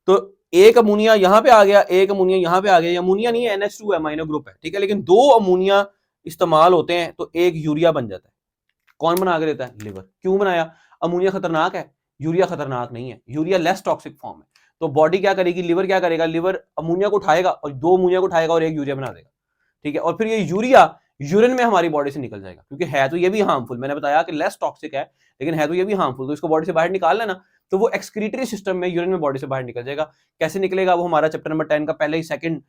तो एक अमोनिया यहां पे आ गया, एक अमोनिया यहां पे आ गया, अमोनिया नहीं है, NH2 अमाइनो ग्रुप है, ठीक है, लेकिन दो अमोनिया इस्तेमाल होते हैं तो एक यूरिया बन जाता है। कौन बना के देता है? लिवर। क्यों बनाया? अमोनिया खतरनाक है, यूरिया खतरनाक नहीं है, यूरिया लेस टॉक्सिक फॉर्म है। तो बॉडी क्या करेगी, लिवर क्या करेगा, लिवर अमोनिया को उठाएगा और दो अमोनिया को उठाएगा और एक यूरिया बना देगा, ठीक है, और फिर ये यूरिया यूरिन में हमारी बॉडी से निकल जाएगा, क्योंकि है तो ये भी हार्मफुल, मैंने बताया कि लेस टॉक्सिक है लेकिन है तो ये भी हार्मफुल, तो इसको बॉडी से बाहर निकाल लेना, तो वो एक्सक्रीटरी सिस्टम में यूरिन में बॉडी से बाहर निकल जाएगा। कैसे निकलेगा वो हमारा चैप्टर नंबर 10 का पहले ही सेकंड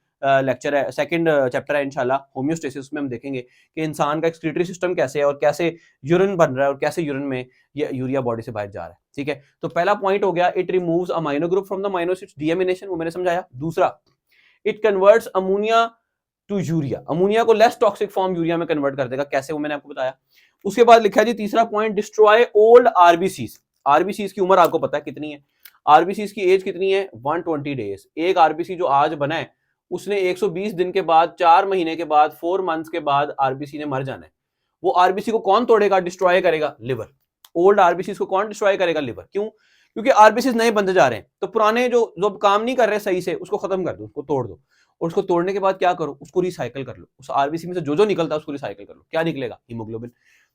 लेक्चर है, सेकंड चैप्टर है इंशाल्लाह होम्योस्टेसिस में हम देखेंगे कि इंसान का एक्सक्रीटरी सिस्टम कैसे है और कैसे यूरिन बन रहा है और कैसे यूरिन में ये यूरिया बॉडी से बाहर जा रहा है, ठीक है। तो पहला पॉइंट हो गया, it removes amino group from the amino acids, deamination, वो मैंने समझाया। दूसरा, it converts ammonia to urea, ammonia को लेस टॉक्सिक फॉर्म यूरिया में कन्वर्ट कर देगा, कैसे वो मैंने आपको बताया। उसके बाद लिखा है जी तीसरा point, destroy old RBCs. RBCs की उम्र आपको पता है कितनी है, आरबीसीज की एज कितनी है, 120 डेज। एक आरबीसी जो आज बना है उसने 120 दिन के बाद, 4 महीने के बाद, 4 मंथ्स के बाद आरबीसी ने मर जाना है। वो आरबीसी को कौन तोड़ेगा, डिस्ट्रॉय करेगा? लिवर। ओल्ड आरबीसी को कौन डिस्ट्रॉय करेगा? लिवर। क्यों? क्योंकि आरबीसी नए बनते जा रहे हैं, तो पुराने जो काम नहीं कर रहे सही से उसको खत्म कर दो, उसको तोड़ दो, और उसको तोड़ने के बाद क्या करो, उसको रिसाइकल कर लो, उस आरबीसी में से जो निकलता है उसको रिसाइकल कर लो। क्या निकलेगा? हीमोग्लोबिन।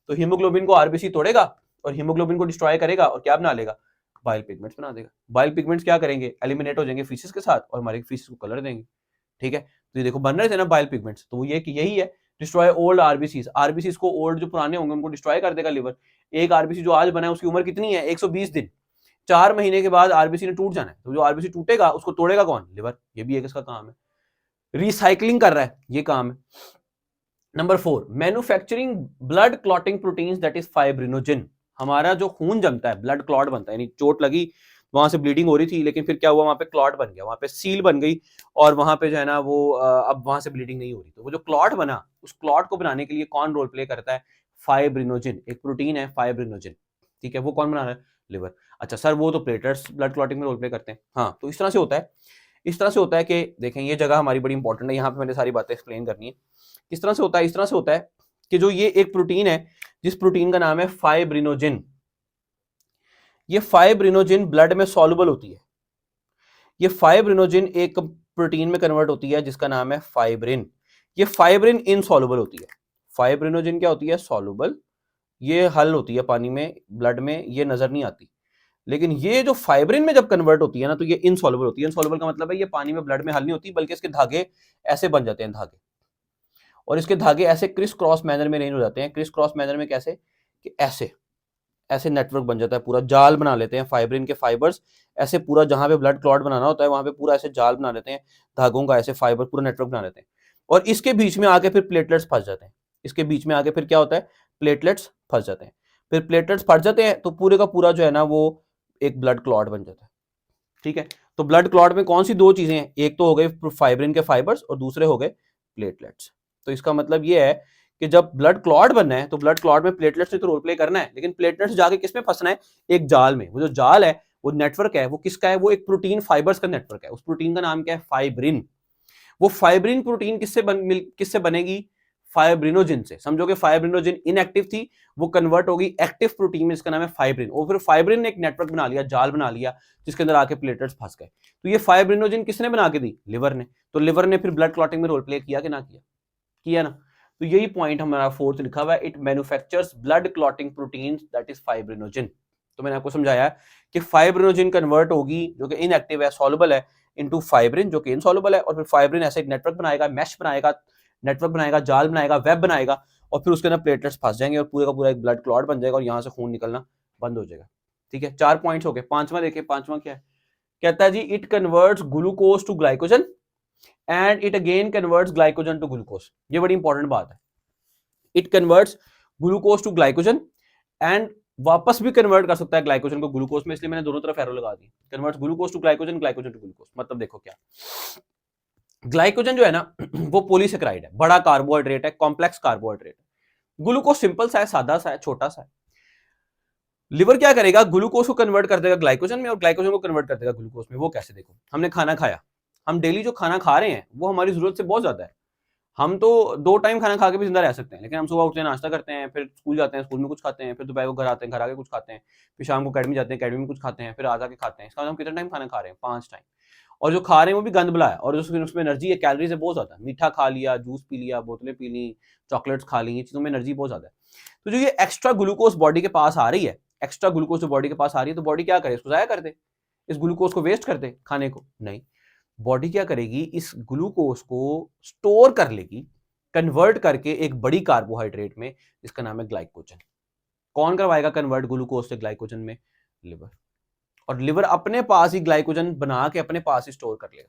तो हीमोग्लोबिन को आरबीसी तोड़ेगा और हीमोग्लोबिन को डिस्ट्रॉय करेगा और क्या बना लेगा? बाइल पिगमेंट्स बना देगा। बाइल पिगमेंट्स क्या करेंगे? एलिमिनेट हो जाएंगे फीसेस के साथ और हमारे फीसेस को कलर देंगे, ठीक है। तो ये देखो बन रहे थे ना बाइल पिगमेंट्स, तो वो ये कि यही है, डिस्ट्रॉय ओल्ड आरबीसीज। आरबीसीज को ओल्ड जो पुराने होंगे उनको डिस्ट्रॉय कर देगा लिवर। एक आरबीसी जो आज बना है उसकी उम्र कितनी है? 120 दिन। 4 महीने के बाद आरबीसी ने टूट जाना है, तो जो आरबीसी टूटेगा उसको तोड़ेगा कौन? लिवर। ये भी एक इसका काम है, रिसाइकलिंग कर रहा है, ये काम है। Number 4, manufacturing blood clotting proteins that is fibrinogen. हमारा जो खून जमता है, ब्लड क्लॉट बनता है, यानी चोट लगी, वहां से ब्लीडिंग हो रही थी, लेकिन फिर क्या हुआ, वहां पे क्लॉट बन गया, वहां पे सील बन गई और वहां पे जो है ना वो अब वहां से ब्लीडिंग नहीं हो रही। तो वो जो क्लॉट बना, उस क्लॉट को बनाने के लिए कौन रोल प्ले करता है? फाइब्रिनोजेन। एक प्रोटीन है फाइब्रिनोजेन, ठीक है, वो कौन बना रहा है? लिवर। अच्छा सर, वो तो प्लेटलेट्स ब्लड क्लॉटिंग में रोल प्ले करते हैं। हाँ, तो इस तरह से होता है, इस तरह से होता है कि देखें ये जगह हमारी बड़ी इंपॉर्टेंट है, यहाँ पे मैंने सारी बातें एक्सप्लेन करनी है। किस तरह से होता है? इस तरह से होता है कि जो ये एक प्रोटीन है, जिस प्रोटीन का नाम है फाइब्रिनोजेन, ये फाइब्रिनोजेन ब्लड में सॉल्युबल होती है। ये फाइब्रिनोजेन एक प्रोटीन में कन्वर्ट होती है जिसका नाम है फाइब्रिन। ये फाइब्रिन इनसॉल्युबल होती है। फाइब्रिनोजेन क्या होती है? सॉल्युबल, ये हल होती है पानी में, ब्लड में ये नजर नहीं आती। लेकिन ये जो फाइब्रिन में जब कन्वर्ट होती है ना, तो ये इनसॉल्युबल होती है। इनसॉल्युबल का मतलब है ये पानी में, ब्लड में हल नहीं होती, बल्कि इसके धागे ऐसे बन जाते हैं, धागे, और इसके धागे ऐसे क्रिस क्रॉस मैनर में अरेंज हो जाते हैं। क्रिस क्रॉस मैनर में कैसे? कि ऐसे ऐसे नेटवर्क बन जाता है, पूरा जाल बना लेते हैं फाइब्रिन के फाइबर्स, ऐसे पूरा जहां पे ब्लड क्लॉट बनाना होता है वहां पे पूरा ऐसे जाल बना लेते हैं धागों का, ऐसे फाइबर पूरा नेटवर्क बना लेते हैं। और इसके बीच में आके फिर प्लेटलेट्स फंस जाते हैं। इसके बीच में आके फिर क्या होता है? प्लेटलेट्स फंस जाते हैं। फिर प्लेटलेट्स फंस जाते हैं तो पूरे का पूरा जो है ना वो एक ब्लड क्लॉट बन जाता है, ठीक है। तो ब्लड क्लॉट में कौन सी दो चीजें हैं? एक तो हो गए फाइब्रिन के फाइबर्स और दूसरे हो गए प्लेटलेट्स। तो इसका मतलब ये है कि जब ब्लड क्लॉट बनना है तो ब्लड क्लॉट में प्लेटलेट्स ने तो रोल प्ले करना है, लेकिन प्लेटलेट्स जाके किस में फंसना है? एक जाल में। वो जो जाल है, वो नेटवर्क है, वो किसका है? वो एक प्रोटीन फाइबर्स का नेटवर्क है। उस प्रोटीन का नाम क्या है? फाइब्रिन। वो फाइब्रिन प्रोटीन किससे बनेगी? फाइब्रिनोजेन से। समझोगे फाइब्रिनोजेन इनएक्टिव थी, वो कन्वर्ट होगी एक्टिव प्रोटीन में, इसका नाम है फाइब्रिन। और फिर फाइब्रिन ने एक नेटवर्क बना लिया, जाल बना लिया, जिसके अंदर आके प्लेटलेट्स फंस गए। तो ये फाइब्रिनोजेन किसने बना के दी? लिवर ने। तो लिवर ने फिर ब्लड क्लॉटिंग में रोल प्ले किया कि ना किया? किया ना। तो यही पॉइंट हमारा 4th लिखा हुआ है, it manufactures blood clotting proteins that is fibrinogen. तो मैंने आपको समझाया कि फाइब्रिनोजेन कन्वर्ट होगी, जो कि इनएक्टिव है, सॉल्युबल है, इनटू फाइब्रिन जो कि इनसॉल्युबल है, और फिर फाइब्रिन ऐसे एक नेटवर्क बनाएगा, मैश बनाएगा, नेटवर्क बनाएगा, जाल बनाएगा, वेब बनाएगा, और फिर उसके अंदर प्लेटलेट्स फंस जाएंगे और पूरे का पूरा एक ब्लड क्लॉट बन जाएगा और यहां से खून निकलना बंद हो जाएगा, ठीक है। 4 पॉइंट्स हो गए। पांचवा देखिए, पांचवा क्या है? कहता है जी, it converts glucose to glycogen and it again converts glycogen to glucose. ये बड़ी इंपॉर्टेंट बात है। It converts glucose to glycogen and वापस भी कन्वर्ट कर सकता है ग्लाइकोजन को ग्लूकोज में, इसलिए मैंने दोनों तरफ एरो लगा दी। Converts glucose to glycogen, glycogen to glucose. मतलब देखो क्या, ग्लाइकोजन जो है ना वो पॉलीसेकेराइड है, बड़ा कार्बोहाइड्रेट है, कॉम्प्लेक्स कार्बोहाइड्रेट है। ग्लूकोज सिंपल सा है, सादा सा है, छोटा सा है। लिवर क्या करेगा? ग्लूकोज को कन्वर्ट कर देगा ग्लाइकोजन में और ग्लाइकोजन को कन्वर्ट कर देगा ग्लूकोज में। वो कैसे? देखो, हमने खाना खाया, हम डेली जो खाना खा रहे हैं वो हमारी जरूरत से बहुत ज्यादा है। हम तो 2 टाइम खाना खा के भी जिंदा रह सकते हैं, लेकिन हम सुबह उठते हैं, नाश्ता करते हैं, फिर स्कूल जाते हैं, स्कूल में कुछ खाते हैं, फिर दोपहर को घर आते हैं, घर आके कुछ खाते हैं, फिर शाम को अकेडमी जाते हैं, अकेडमी में कुछ खाते हैं, फिर आ जाके खाते हैं। इसका मतलब हम कितना टाइम खाना खा रहे हैं? 5 टाइम। और जो खा रहे हैं वो भी गंद बुला है, और उसमें एनर्जी है, कैलोरीज है बहुत ज्यादा। मीठा खा लिया, जूस पी लिया, बोतलें पी ली, चॉकलेट्स खा ली, ये चीजों में एनर्जी बहुत ज्यादा है। तो जो ये एक्स्ट्रा ग्लूकोज बॉडी के पास आ रही है, एक्स्ट्रा ग्लूकोज जो बॉडी के पास आ रही है, तो बॉडी क्या करे? इसको जाया कर दे, इस ग्लूकोज को वेस्ट कर दे खाने को? नहीं, बॉडी क्या करेगी? इस ग्लूकोज को स्टोर कर लेगी, कन्वर्ट करके एक बड़ी कार्बोहाइड्रेट में, जिसका नाम है ग्लाइकोजन। कौन करवाएगा कन्वर्ट ग्लूकोज से ग्लाइकोजन में? लिवर। और लिवर अपने पास ही ग्लाइकोजन बना के अपने पास ही स्टोर कर लेगा।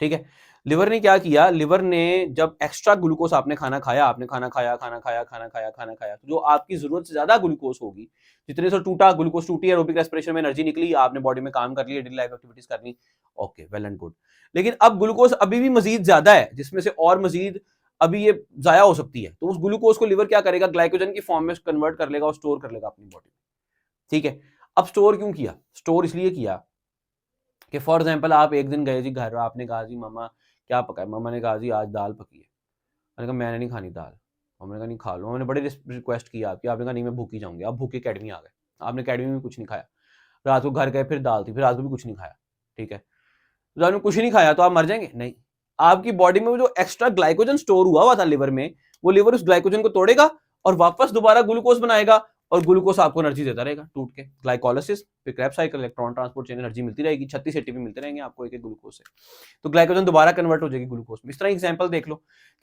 ठीक है, लिवर ने क्या किया? लिवर ने जब एक्स्ट्रा ग्लूकोज आपने खाना खाया, आपने खाना खाया, तो जो आपकी जरूरत से ज्यादा ग्लूकोज होगी, जितने से ग्लूकोज टूटी, एरोबिक रेस्पिरेशन में एनर्जी निकली, आपने बॉडी में काम कर लिया, डेली लाइफ एक्टिविटीज करनी, ओके, वेल एंड गुड। लेकिन अब ग्लूकोज अभी भी मजीद ज्यादा है, जिसमें से और मजीद अभी ये जाया हो सकती है, तो उस ग्लूकोज को लिवर क्या करेगा? ग्लाइकोजन की फॉर्म में कन्वर्ट कर लेगा और स्टोर कर लेगा अपनी बॉडी में। ठीक है, अब स्टोर क्यों किया? स्टोर इसलिए किया कि फॉर एग्जाम्पल आप एक दिन गए जी घर, आपने कहा जी मामा क्या पका है? मामा ने कहा जी आज दाल पकी है। मैंने कहा मैंने नहीं खानी दाल। मम्मी ने कहा नहीं खा लो। मैंने बड़ी रिक्वेस्ट की आपकी, आपने कहा नहीं मैं भूखी जाऊंगी। आप भूखे अकेडमी आ गए, आपने अकेडमी में कुछ नहीं खाया, रात को घर गए, फिर दाल थी, फिर रात को भी कुछ नहीं खाया। ठीक है, रात में कुछ नहीं खाया तो आप मर जाएंगे? नहीं, आपकी बॉडी में जो एक्स्ट्रा ग्लाइकोजन स्टोर हुआ था लिवर में, वो लिवर उस ग्लाइकोजन को तोड़ेगा और वापस दोबारा ग्लूकोज बनाएगा, और ग्लूकोज आपको एनर्जी देता रहेगा टूट के। ग्लाइकोलाइसिस, फिर Krebs cycle, electron transport chain, energy मिलती रहेगी, 36 एटीपी मिलते रहेंगे आपको एक एक ग्लूकोज से। तो ग्लाइकोजन दोबारा कन्वर्ट हो जाएगी ग्लूकोज में। इस तरह एग्जांपल देख लो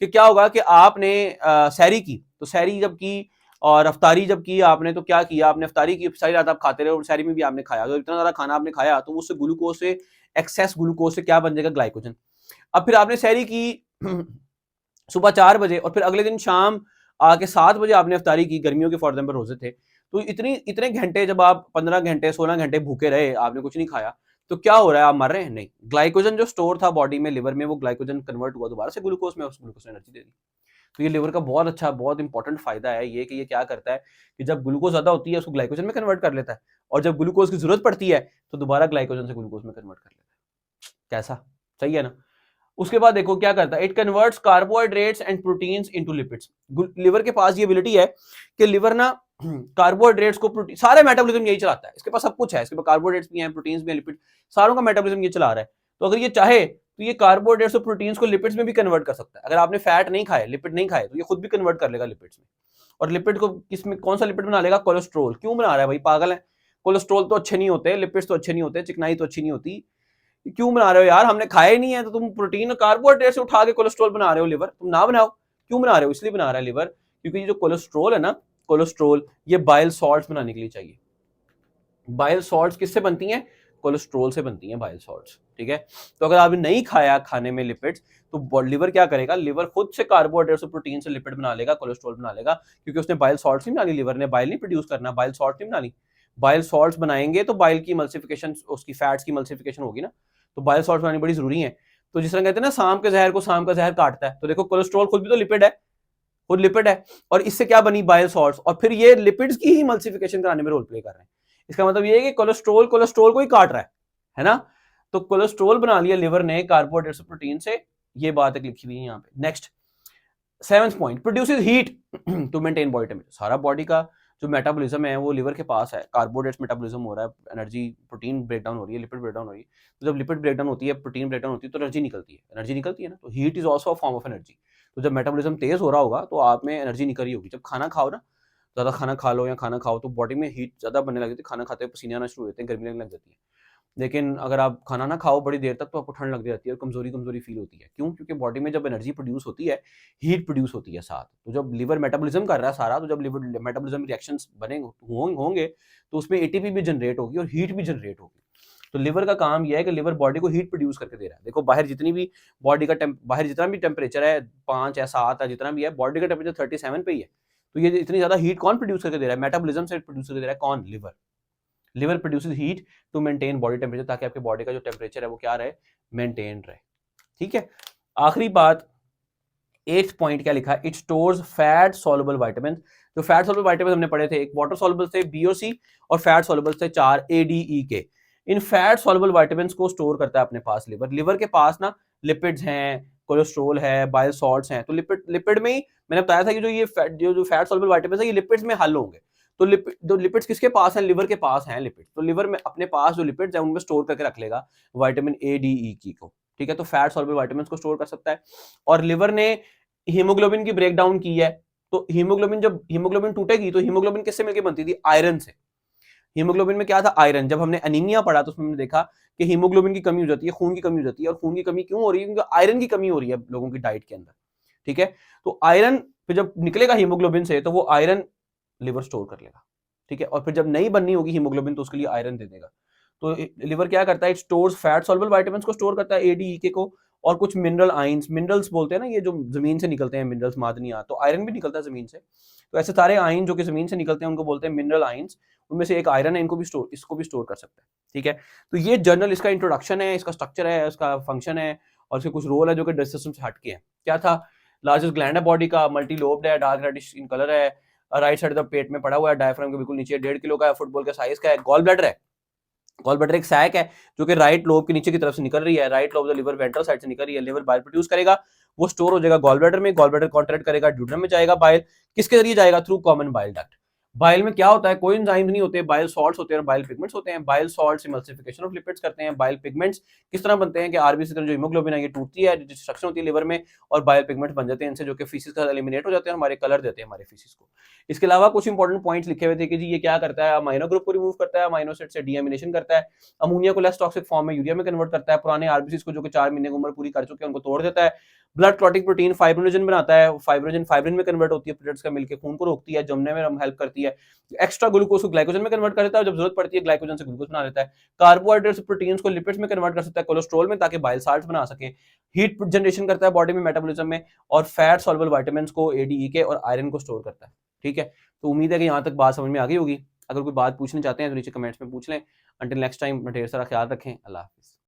कि क्या होगा कि आपने सैरी की, तो सैरी जब की और अफ्तारी जब की आपने, तो क्या किया आपने? अफ्तारी की, सारी रात आप खाते रहे और सैरी में भी आपने खाया, तो इतना ज्यादा खाना आपने खाया तो उससे ग्लूकोज से, एक्सेस ग्लूकोज से क्या बन जाएगा? ग्लाइकोजन। अब फिर आपने सैरी की सुबह 4 बजे, और फिर अगले दिन शाम आके 7 बजे आपने अफ्तारी की, गर्मियों के फॉर एग्जाम्पल रोजे थे, तो इतने घंटे जब आप 15 घंटे 16 घंटे भूखे रहे, आपने कुछ नहीं खाया, तो क्या हो रहा है? आप मर रहे हैं? नहीं, ग्लाइकोजन जो स्टोर था बॉडी में, लिवर में, वो ग्लाइकोजन कन्वर्ट हुआ दोबारा से ग्लूकोज में, उस ग्लूकोज ने एनर्जी दे दी। तो ये लिवर का बहुत अच्छा, बहुत इंपॉर्टेंट फायदा है ये, कि ये क्या करता है कि जब ग्लूकोज ज्यादा होती है उसको ग्लाइकोजन में कन्वर्ट कर लेता है, और जब ग्लूकोज की जरूरत पड़ती है तो दोबारा ग्लाइकोजन से ग्लूकोज में कन्वर्ट कर लेता है। कैसा? सही है ना? उसके बाद देखो क्या करता है, it converts carbohydrates and proteins into lipids. Liver के पास ये एबिलिटी है कि लिवर ना कार्बोहाइड्रेट्स को, प्रोटीन, सारे मेटाबॉलिज्म यही चलाता है, इसके पास सब कुछ है, इसके पास कार्बोहाइड्रेट्स भी हैं, प्रोटीन्स भी हैं, लिपिड, सारों का मेटाबॉलिज्म ये चला रहा है। तो अगर ये चाहे तो ये कार्बोहाइड्रेट्स और प्रोटीन्स को लिपिड्स में भी कन्वर्ट कर सकता है। अगर आपने फैट नहीं खाए, लिपिड नहीं खाए, तो ये खुद भी कन्वर्ट कर लेगा लिपिड्स में। और लिपिड को किसमें, कौन सा लिपिड बना लेगा? कोलेस्ट्रॉल। क्यों बना रहा है भाई, पागल है? कोलेस्ट्रॉल तो अच्छे नहीं होते, लिपिड्स तो अच्छे नहीं होते, चिकनाई तो अच्छी नहीं होती, क्यों बना रहे हो यार? हमने खाया ही नहीं है, तो तुम प्रोटीन और कार्बोहाइड्रेट से उठा के कोलेस्ट्रॉल बना रहे हो लिवर। तुम ना बनाओ। क्यों बना रहे हो? इसलिए बना रहा है लिवर, क्योंकि ये जो कोलेस्ट्रॉल है ना, कोलेस्ट्रॉल ये बाइल सॉल्ट्स बनाने के लिए चाहिए। बाइल सॉल्ट्स किससे बनती हैं? कोलेस्ट्रॉल से बनती हैं बाइल सॉल्ट्स। ठीक है, तो अगर आपने नहीं खाया खाने में लिपिड्स, तो लिवर क्या करेगा? लिवर खुद से कार्बोहाइड्रेट्स और प्रोटीन से लिपिड बना लेगा, कोलेस्ट्रॉल बना लेगा, क्योंकि उसने बाइल सॉल्ट्स नहीं बनानी, लिवर ने बाइल नहीं प्रोड्यूस करना, बाइल सॉल्ट नहीं बनानी। बाइल सॉल्ट्स बनाएंगे तो बाइल की मल्सिफिकेशन, उसकी फैट्स की मल्सिफिकेशन होगी ना, तो बाइल सॉल्ट बनानी बड़ी जरूरी है। तो जिस तरह कहते हैं ना, शाम के जहर को शाम का जहर काटता है, तो देखो कोलेस्ट्रॉल खुद भी तो लिपिड है, खुद लिपिड है, और इससे क्या बनी? बाइल सॉल्ट्स, और फिर ये लिपिड्स की ही मल्सिफिकेशन कराने में रोल प्ले कर रहे हैं। इसका मतलब ये है कि कोलेस्ट्रॉल कोलेस्ट्रॉल को ही काट रहा है ना? तो कोलेस्ट्रॉल बना लिया लिवर ने कार्बोहाइड्रेट्स प्रोटीन से, ये बात एक लिखी हुई है यहाँ पे। Next 7th point, produces heat to maintain body temperature. सारा बॉडी का जो मेटाबॉलिज्म है वो लिवर के पास है, कार्बोहाइड्रेट्स मेटाबॉलिज्म हो रहा है, एनर्जी, प्रोटीन ब्रेकडाउन हो रही है, लिपिड ब्रेकडाउन हो रही है। तो जब लिपिड ब्रेकडाउन होती है, प्रोटीन ब्रेकडाउन होती है, तो एनर्जी निकलती है ना, तो heat is also a form of energy. तो जब मेटाबॉलिज्म तेज हो रहा होगा तो आप में एनर्जी निकल रही होगी। जब खाना खाओ ना, ज्यादा खाना खा लो या खाना खाओ, तो बॉडी में हीट ज्यादा बनने लग जाती है, खाना खाते हुए पसीने आना शुरू होते हैं, गर्मी लगने लग जाती है। लेकिन अगर आप खाना ना खाओ बड़ी देर तक, तो आपको ठंड लग जाती है और कमजोरी फील होती है। क्यों? क्योंकि बॉडी में जब एनर्जी प्रोड्यूस होती है, हीट प्रोड्यूस होती है साथ। तो जब लिवर मेटाबॉलिज्म कर रहा है सारा, तो जब लिवर मेटाबॉलिज्म रिएक्शंस होंगे, तो उसमें एटीपी भी जनरेट होगी और हीट भी जनरेट होगी। तो लिवर का काम यह है कि लिवर बॉडी को हीट प्रोड्यूस करके दे रहा है। देखो बाहर जितनी भी बॉडी का बाहर जितना भी टेम्परेचर है, 5 या 7 है, जितना भी है, बॉडी का टेम्परेचर 37 पे ही है। तो ये इतनी ज्यादा हीट कौन प्रोड्यूस करके दे रहा है? मेटाबॉलिज्म से प्रोड्यूस करके दे रहा है। कौन? Liver. Liver produces heat to maintain body temperature, ताकि आपके बॉडी का जो टेम्परेचर है वो क्या रहे? मेंटेन रहे। ठीक है, आखिरी बात 8th पॉइंट क्या लिखा है? It stores fat soluble vitamin. जो फैट सॉल्युबल विटामिन हमने पढ़े थे, एक वाटर सॉल्युबल थे BOC, और फैट सॉल्युबल थे 4 ADE के। इन फैट सॉल्युबल विटामिन को स्टोर करता है अपने पास लिवर। लिवर के पास ना लिपिड्स हैं, कोलेस्ट्रोल है, बाइल सॉल्ट्स हैं। तो लिपिड में ही मैंने बताया था कि जो ये फैट सॉल्युबल विटामिन है ये लिपिड्स में हल होंगे। तो लिपिड्स किसके पास हैं? लिवर के पास हैं लिपिड। तो लिवर में अपने पास जो लिपिड्स हैं उनमें स्टोर करके रख लेगा विटामिन ए, डी, ई की को, ठीक है। तो फैट सॉल्युबल विटामिन को स्टोर कर सकता है। और लिवर ने हीमोग्लोबिन की ब्रेकडाउन की है, तो हीमोग्लोबिन, जब हीमोग्लोबिन टूटेगी तो हीमोग्लोबिन किससे मिलकर बनती थी? आयरन से। हीमोग्लोबिन में क्या था? आयरन। जब हमने एनीमिया पढ़ा तो उसमें हमने देखा कि हीमोग्लोबिन की कमी हो जाती है, खून की कमी हो जाती है। और खून की कमी क्यों हो रही है? क्योंकि आयरन की कमी हो रही है लोगों की डाइट के अंदर, ठीक है। तो आयरन फिर जब निकलेगा हीमोग्लोबिन से तो वो आयरन लिवर स्टोर कर लेगा, ठीक है। और फिर जब नहीं बननी होगी हीमोग्लोबिन तो उसके लिए आयरन दे देगा। तो लिवर क्या करता है? It stores fat soluble vitamins को स्टोर करता है, ए, डी, ई के को, और कुछ मिनरल आयंस, मिनरल्स बोलते हैं ना, ये जो जमीन से निकलते हैं मिनरल्स, मादनियात। तो आयरन भी निकलता है जमीन से। तो ऐसे सारे आयन जो कि जमीन से निकलते हैं उनको बोलते हैं मिनरल आयंस। उनमें से एक आयरन है, इसको भी स्टोर कर सकता है, ठीक है। तो ये जर्नल, इसका इंट्रोडक्शन है, इसका स्ट्रक्चर है, इसका फंक्शन है, और इसके कुछ रोल है जो कि ब्लड सिस्टम से हटके हैं। क्या था? लार्जेस्ट ग्लैंड है बॉडी का, मल्टी लोब्ड है, डार्क रेडिश इन कलर है, राइट साइड ऑफ पेट में पड़ा हुआ है, डायफ्राम के बिल्कुल नीचे, 1.5 किलो का है, फुटबॉल के साइज का है। गॉल ब्लैडर है, गॉल ब्लैडर एक सैक है जो कि राइट लोब के नीचे की तरफ से निकल रही है, right lobe liver ventral side से निकल रही है। लिवर बाइल प्रोड्यूस करेगा, वो स्टोर हो जाएगा गॉल ब्लैडर में, गॉल ब्लैडर कॉन्ट्रैक्ट करेगा, ड्यूडेनम में जाएगा बाइल। किसके जरिए जाएगा? Through common bile duct. Bile में क्या होता है? कोई एंजाइम्स नहीं होते, बाइल सॉल्ट्स होते हैं और बाइल पिगमेंट्स होते हैं। Bile salts emulsification of lipids करते हैं। बाइल पिगमेंट्स किस तरह बनते हैं कि आरबीसी तरह जो हीमोग्लोबिन है ये टूटती है, डिस्ट्रक्शन होती है लिवर में, और बाइल पिगमेंट्स बन जाते हैं इनसे, जो कि फीसिस का एलिमिनेट हो जाते हैं, हमारे कलर देते हैं हमारे फीसिस को। इसके अलावा कुछ इंपॉर्टेंट पॉइंट्स लिखे हुए थे कि जी ये क्या करता है? अमाइनो ग्रुप को रिमूव करता है, अमाइनो एसिड से डीएमिनेशन करता है, अमोनिया को लेस टॉक्सिक फॉर्म में यूरिया में कन्वर्ट करता है, पुराने आरबीसी को जो कि 4 महीने की उम्र पूरी कर चुके हैं उनको तोड़ देता है, ब्लड क्लॉटिंग प्रोटीन फाइब्रिनोजन बनाता है, फाइब्रिन में कन्वर्ट होती है, प्लेटलेट्स का मिलकर खून को रोकती है, जमने में हेल्प करती है, एक्स्ट्रा ग्लूकोज को ग्लाइकोजन में कन्वर्ट कर देता है, जब जरूरत पड़ती है ग्लाइकोजन से ग्लूकोज बना देता है, कार्बोहाइड्रेट्स प्रोटीन्स को लिपिड्स में कन्वर्ट कर सकता है, कोलेस्ट्रॉल में, ताकि बाइल साल्ट्स बना सके, हीट जनरेशन करता है बॉडी में मेटाबॉलिज्म में, और फैट सॉल्युबल विटामिन्स को, एडीई के और आयरन को स्टोर करता है, ठीक है। तो उम्मीद है कि यहाँ तक बात समझ में आ गई होगी। अगर कोई बात पूछना चाहते हैं तो नीचे कमेंट्स में पूछ लें। अंटिल नेक्स्ट टाइम, ढेर सारा ख्याल रखें। अल्लाह हाफिज़।